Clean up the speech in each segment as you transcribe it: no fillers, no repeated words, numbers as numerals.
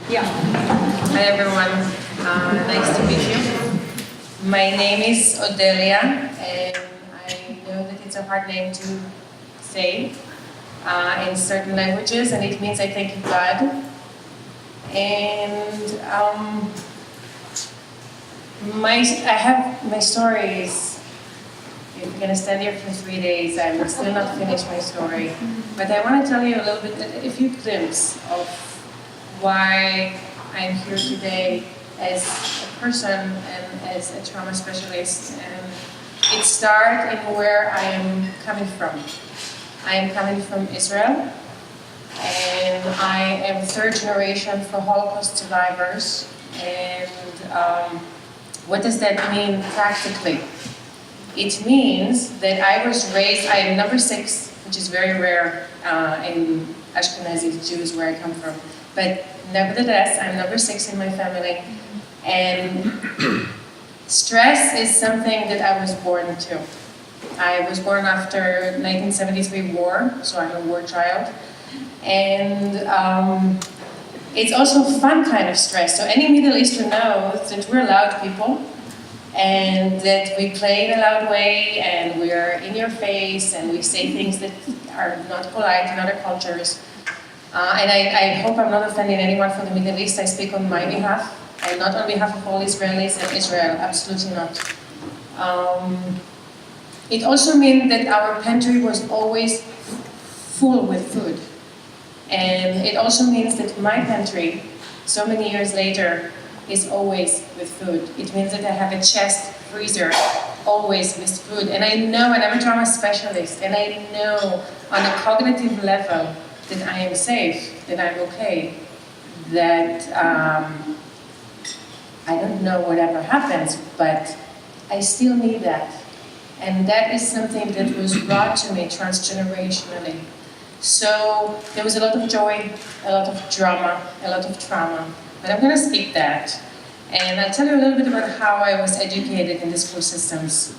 Yeah. Hi everyone. Nice to meet you. My name is Odelya, and I know that it's a hard name to say in certain languages, and it means I thank you God. And I have my stories. If we're going to stand here for 3 days, I will still not finish my story. But I want to tell you a little bit, a few glimpses of why I'm here today as a person and as a trauma specialist. And it starts in where I am coming from. I am coming from Israel, and I am third generation for Holocaust survivors. And what does that mean practically? It means that I was raised, I am number 6, which is very rare in Ashkenazi Jews where I come from. But nevertheless, I'm number 6 in my family. And stress is something that I was born to. I was born after 1973 war, so I'm a war child. And it's also a fun kind of stress. So any Middle Eastern knows that we're loud people, and that we play in a loud way, and we're in your face, and we say things that are not polite in other cultures. And I hope I'm not offending anyone from the Middle East. I speak on my behalf, and not on behalf of all Israelis and Israel, absolutely not. It also means that our pantry was always full with food. And it also means that my pantry, so many years later, is always with food. It means that I have a chest freezer always with food. And I know, and I'm a trauma specialist, and I know on a cognitive level that I am safe, that I'm okay, that I don't know whatever happens, but I still need that. And that is something that was brought to me transgenerationally. So there was a lot of joy, a lot of drama, a lot of trauma. But I'm going to skip that, and I'll tell you a little bit about how I was educated in the school systems.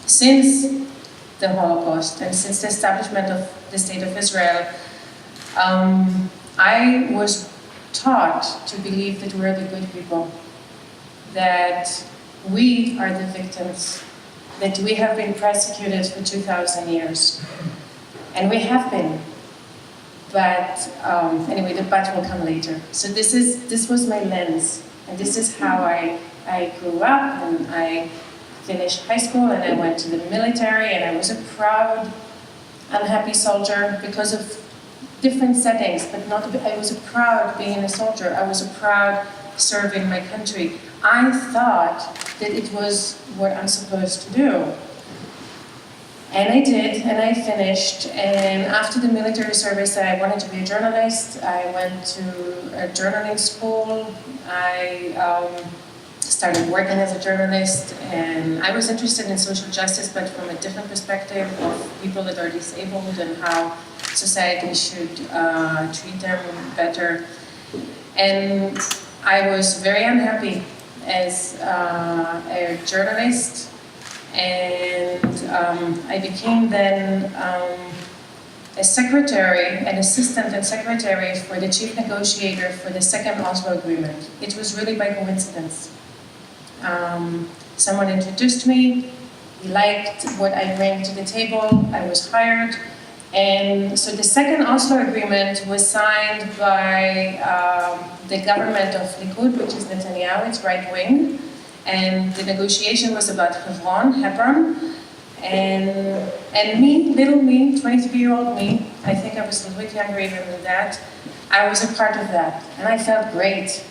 Since the Holocaust and since the establishment of the State of Israel, I was taught to believe that we're the good people, that we are the victims, that we have been persecuted for 2,000 years. And we have been. But anyway, the but will come later. So this was my lens, and this is how I grew up, and I finished high school, and I went to the military, and I was a proud, unhappy soldier because of different settings, but I was a proud being a soldier. I was a proud serving my country. I thought that it was what I'm supposed to do. And I did, and I finished, and after the military service I wanted to be a journalist. I went to a journaling school. I started working as a journalist, and I was interested in social justice, but from a different perspective of people that are disabled and how society should treat them better. And I was very unhappy as a journalist. And I became then a secretary, an assistant and secretary for the chief negotiator for the second Oslo Agreement. It was really by coincidence. Someone introduced me, he liked what I bring to the table, I was hired. And so the second Oslo Agreement was signed by the government of Likud, which is Netanyahu, it's right wing. And the negotiation was about Hebron, and me, little me, 23-year-old me, I think I was a little bit younger even than that, I was a part of that, and I felt great.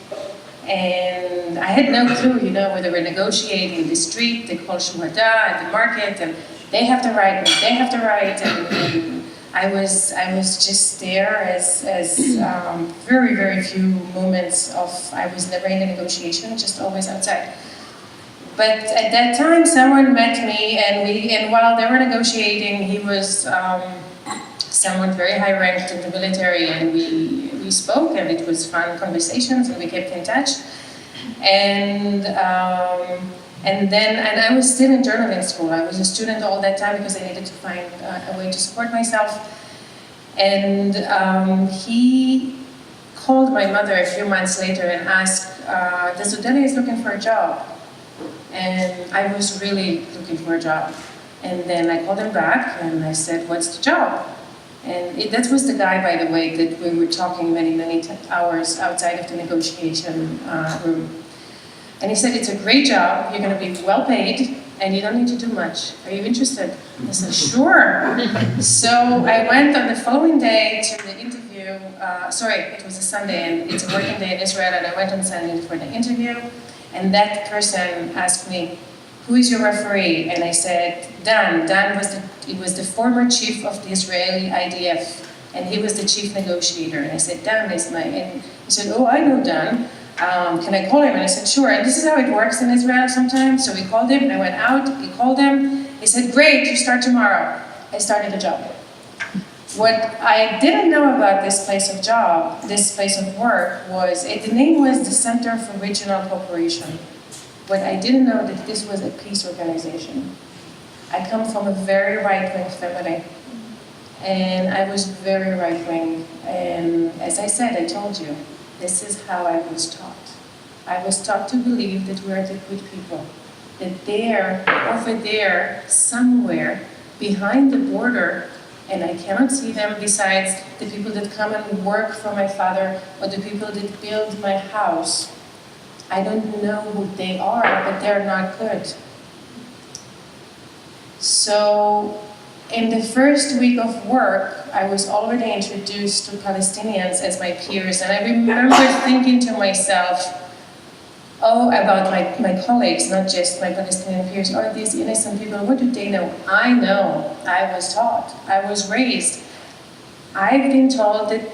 And I had no clue, where they were negotiating the street, they call Shuhada at the market, and they have the right, and they have the right, and I was just there as very, very few moments of, I was never in a negotiation, just always outside. But at that time, someone met me, and while they were negotiating, he was someone very high-ranked in the military, and we spoke, and it was fun conversations, and we kept in touch. And I was still in journalism school. I was a student all that time because I needed to find a way to support myself. And he called my mother a few months later and asked, does Odelya is looking for a job? And I was really looking for a job. And then I called him back and I said, what's the job? And that was the guy, by the way, that we were talking many, many hours outside of the negotiation room. And he said, it's a great job, you're going to be well paid, and you don't need to do much. Are you interested? I said, sure. So I went on the following day to the interview. Sorry, it was a Sunday, and it's a working day in Israel, and I went on Sunday for the interview. And that person asked me, who is your referee? And I said, Dan. Dan was the former chief of the Israeli IDF, and he was the chief negotiator. And I said, Dan is my, and he said, oh, I know Dan. Can I call him? And I said, sure. And this is how it works in Israel sometimes. So we called him, and I went out, he called him. He said, great, you start tomorrow. I started the job. What I didn't know about this place of work was, the name was the Center for Regional Cooperation. But I didn't know that this was a peace organization. I come from a very right-wing family. And I was very right-wing. And as I said, I told you, this is how I was taught. I was taught to believe that we are the good people. That there, over there, somewhere, behind the border, and I cannot see them besides the people that come and work for my father or the people that build my house. I don't know who they are, but they're not good. So, in the first week of work, I was already introduced to Palestinians as my peers, and I remember thinking to myself, oh, about my colleagues, not just my Palestinian peers, are these innocent people, what do they know? I know, I was taught, I was raised. I've been told that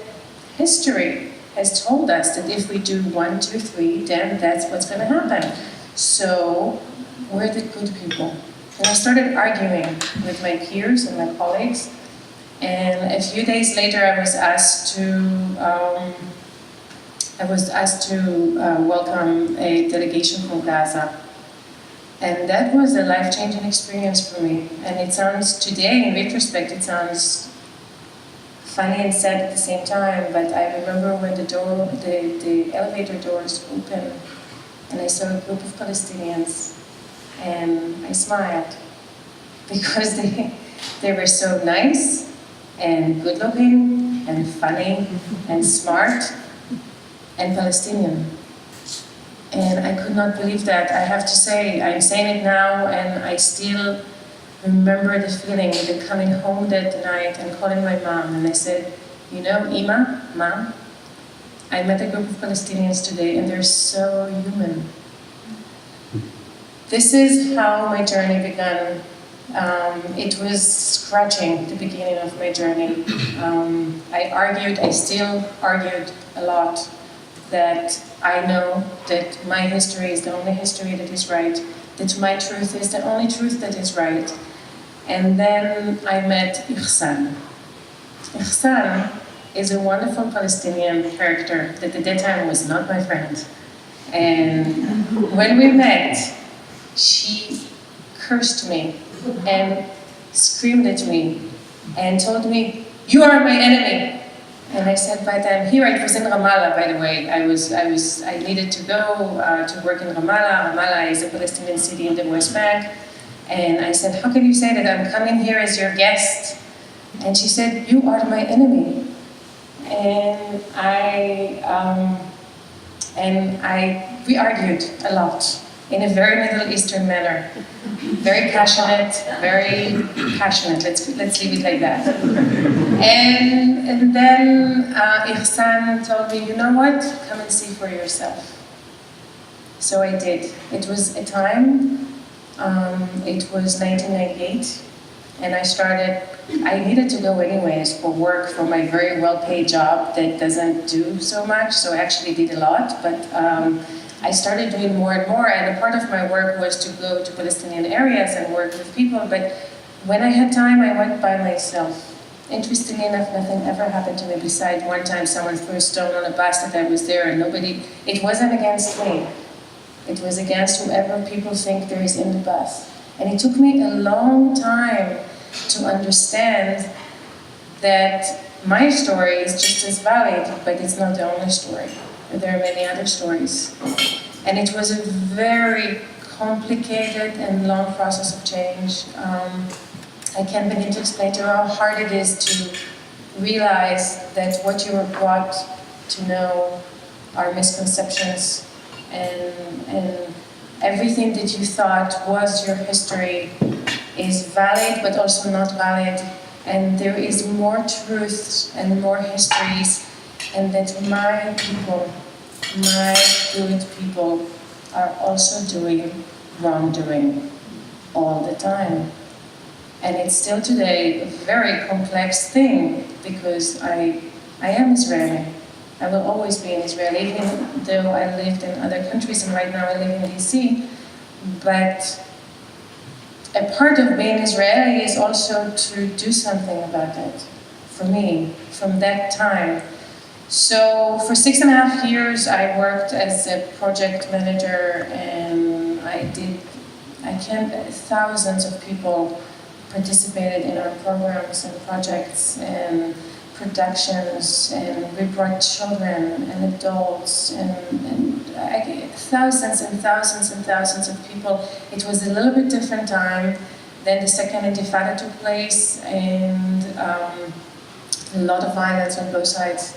history has told us that if we do 1, 2, 3, then that's what's going to happen. So, we're the good people. And I started arguing with my peers and my colleagues, and a few days later I was asked to welcome a delegation from Gaza. And that was a life-changing experience for me. And it sounds, today in retrospect, it sounds funny and sad at the same time, but I remember when the elevator doors opened and I saw a group of Palestinians and I smiled because they were so nice and good-looking and funny and smart and Palestinian. And I could not believe that. I have to say, I'm saying it now, and I still remember the feeling of coming home that night and calling my mom. And I said, you know, Ima, Mom, I met a group of Palestinians today, and they're so human. This is how my journey began. It was scratching the beginning of my journey. I still argued a lot, that I know that my history is the only history that is right, that my truth is the only truth that is right. And then I met Ihsan. Ihsan is a wonderful Palestinian character that at that time was not my friend. And when we met, she cursed me and screamed at me and told me, "You are my enemy." And I said, but I'm here. It was in Ramallah, by the way. I needed to go to work in Ramallah. Ramallah is a Palestinian city in the West Bank. And I said, how can you say that I'm coming here as your guest? And she said, you are my enemy. And we argued a lot in a very Middle Eastern manner. Very passionate, let's leave it like that. And then Ihsan told me, you know what, come and see for yourself. So I did. It was a time, it was 1998, and I needed to go anyways for work, for my very well-paid job that doesn't do so much, so I actually did a lot, but I started doing more and more, and a part of my work was to go to Palestinian areas and work with people, but when I had time, I went by myself. Interestingly enough, nothing ever happened to me besides one time someone threw a stone on a bus that I was there, and it wasn't against me. It was against whoever people think there is in the bus. And it took me a long time to understand that my story is just as valid, but it's not the only story. There are many other stories. And it was a very complicated and long process of change. I can't begin to explain to you how hard it is to realize that what you were brought to know are misconceptions, and everything that you thought was your history is valid but also not valid, and there is more truths and more histories, and that my people, my good people, are also doing wrongdoing all the time. And it's still today a very complex thing, because I am Israeli. I will always be an Israeli, even though I lived in other countries, and right now I live in DC. But a part of being Israeli is also to do something about it, for me, from that time. So for 6.5 years, I worked as a project manager, and thousands of people participated in our programs and projects and productions, and we brought children and adults and thousands and thousands and thousands of people. It was a little bit different time. Then the second Intifada took place, and a lot of violence on both sides.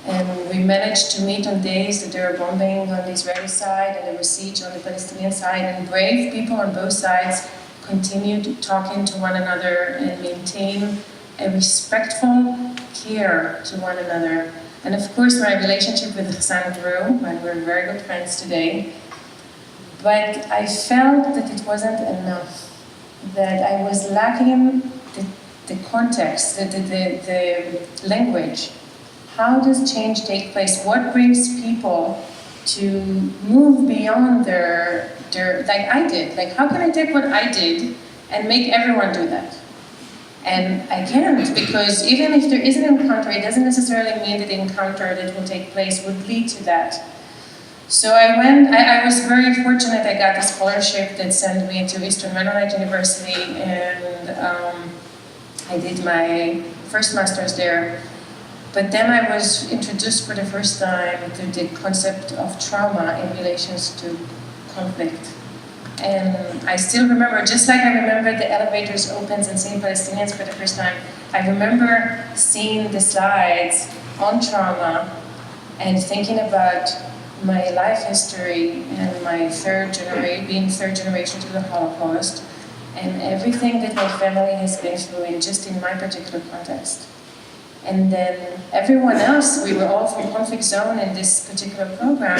And we managed to meet on days that there were bombing on the Israeli side and there was siege on the Palestinian side, and brave people on both sides continued talking to one another and maintain a respectful care to one another. And of course, my relationship with Hassan grew, and we're very good friends today. But I felt that it wasn't enough, that I was lacking the context, the language. How does change take place? What brings people to move beyond their like I did? Like, how can I take what I did and make everyone do that? And I can't, because even if there is an encounter, it doesn't necessarily mean that the encounter that will take place would lead to that. So I was very fortunate. I got a scholarship that sent me to Eastern Mennonite University, and I did my first master's there. But then I was introduced for the first time to the concept of trauma in relations to conflict. And I still remember, just like I remember the elevators opens and seeing Palestinians for the first time, I remember seeing the slides on trauma and thinking about my life history and my being third generation to the Holocaust, and everything that my family has been through in just in my particular context. And then everyone else, we were all from conflict zone in this particular program,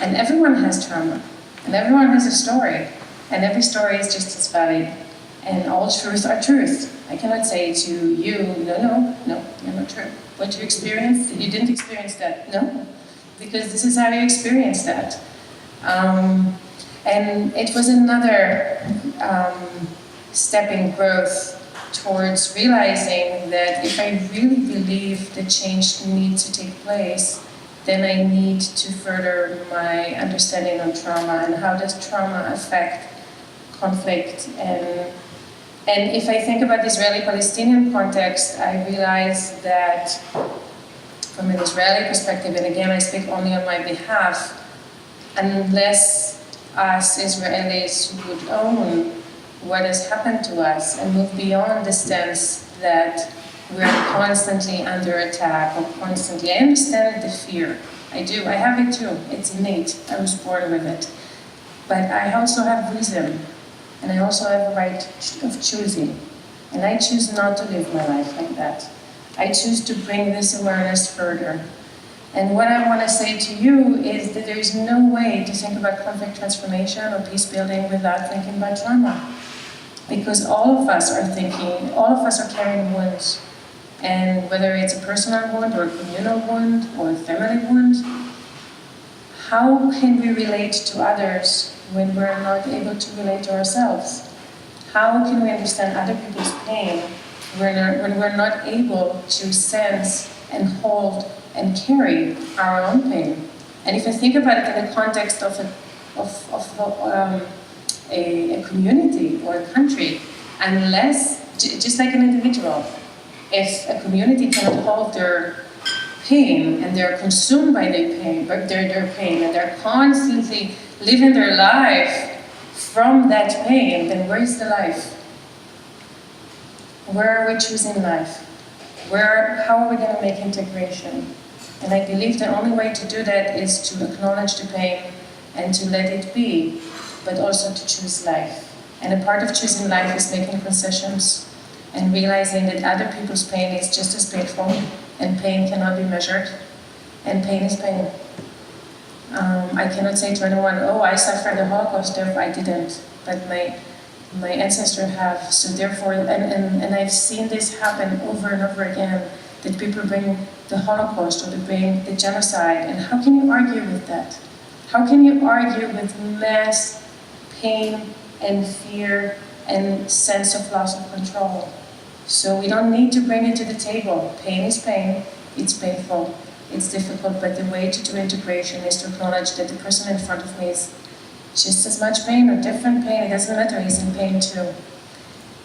and everyone has trauma, and everyone has a story, and every story is just as valid, and all truths are truth. I cannot say to you, no, you're not true. What you experienced, you didn't experience that. No, because this is how you experienced that. And it was another step in growth towards realizing that if I really believe that change needs to take place, then I need to further my understanding on trauma and how does trauma affect conflict. And if I think about the Israeli-Palestinian context, I realize that from an Israeli perspective, and again I speak only on my behalf, unless us Israelis would own what has happened to us and move beyond the stance that we're constantly under attack or constantly. I understand the fear. I do. I have it too. It's innate. I was born with it. But I also have reason, and I also have a right of choosing. And I choose not to live my life like that. I choose to bring this awareness further. And what I want to say to you is that there is no way to think about conflict transformation or peace building without thinking about trauma. Because all of us are carrying wounds. And whether it's a personal wound or a communal wound or a family wound, how can we relate to others when we're not able to relate to ourselves? How can we understand other people's pain when we're not able to sense and hold and carry our own pain? And if I think about it in the context of a community or a country, unless, just like an individual, If a community cannot hold their pain and they're consumed by their pain, and they're constantly living their life from that pain, then where is the life? Where are we choosing life? How are we going to make integration? And I believe the only way to do that is to acknowledge the pain and to let it be, but also to choose life. And a part of choosing life is making concessions and realizing that other people's pain is just as painful, and pain cannot be measured, and pain is pain. I cannot say to anyone, oh, I suffered the Holocaust, therefore I didn't, but my ancestors have, so therefore, and I've seen this happen over and over again, that people bring the Holocaust or they bring the genocide, and how can you argue with that? How can you argue with mass pain and fear and sense of loss of control? So we don't need to bring it to the table. Pain is pain, it's painful, it's difficult, but the way to do integration is to acknowledge that the person in front of me is just as much pain or different pain, it doesn't matter, he's in pain too.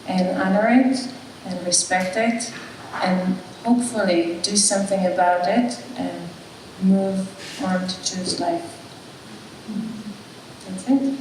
And honor it, and respect it, and hopefully do something about it, and move on to choose life. That's it.